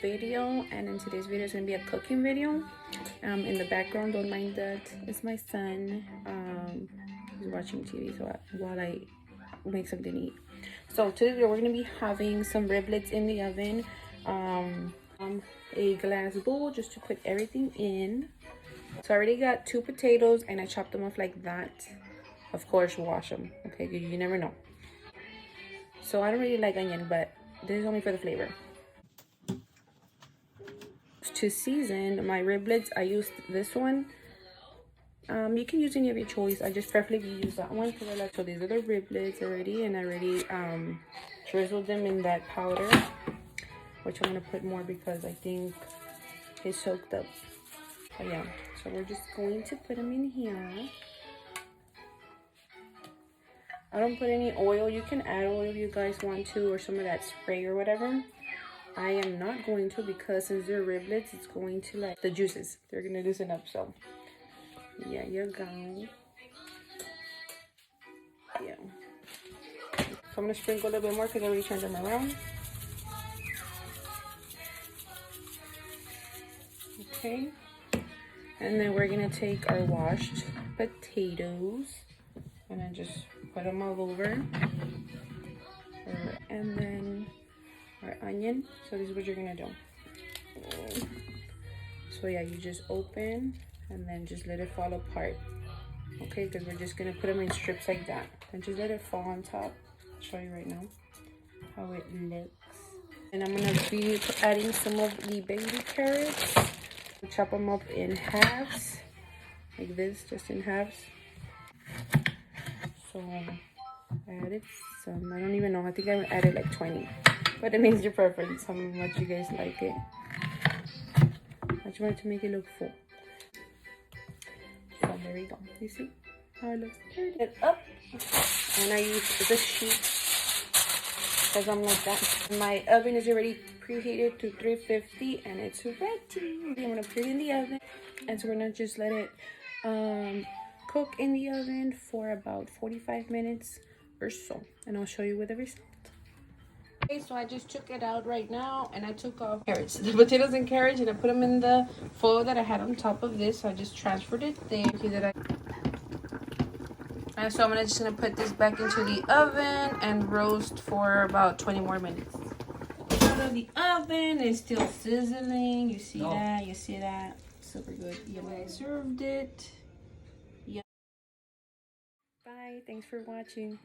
video, and in today's video is gonna be a cooking video. In the background, don't mind that, it's my son. He's watching TV so while I make something to eat. So today we're gonna be having some riblets in the oven. A glass bowl just to put everything in. So I already got 2 potatoes and I chopped them off like that. Of course, wash them, okay, because you never know. So I don't really like onion, but this is only for the flavor. To season my riblets, I used this one. You can use any of your choice. I just preferably use that one because I like. So these are the riblets already, and I already drizzled them in that powder, which I'm gonna put more because I think it's soaked up. But yeah, so we're just going to put them in here. I don't put any oil. You can add oil if you guys want to, or some of that spray or whatever. I am not going to because since they're riblets, it's going to like the juices. They're gonna loosen up. So yeah, you go. Yeah. So I'm gonna sprinkle a little bit more because I already turned them around. Okay. And then we're gonna take our washed potatoes and then just put them all over. And then our onion. So this is what you're gonna do. So yeah, you just open and then just let it fall apart. Okay, because we're just gonna put them in strips like that and just let it fall on top. I'll show you right now how it looks. And I'm gonna be adding some of the baby carrots. Chop them up in halves like this, just in halves. So I added some. I don't even know, I think I added like 20, but it means your preference, how much you guys like it. I just wanted to make it look full. So there we go. You see how it looks? Turn it up. And I use this sheet because I'm like that. My oven is already preheated to 350 and it's ready. I'm gonna put it in the oven, and so we're gonna just let it cook in the oven for about 45 minutes or so, and I'll show you with the result. Okay, so I just took it out right now and I took off carrots, the potatoes and carrots, and I put them in the foil that I had on top of this. So I just transferred it there. And so I'm just gonna put this back into the oven and roast for about 20 more minutes. Out of the oven, it's still sizzling. You see that? You see that? Super good. Yeah, I served it. Yeah. Bye. Thanks for watching.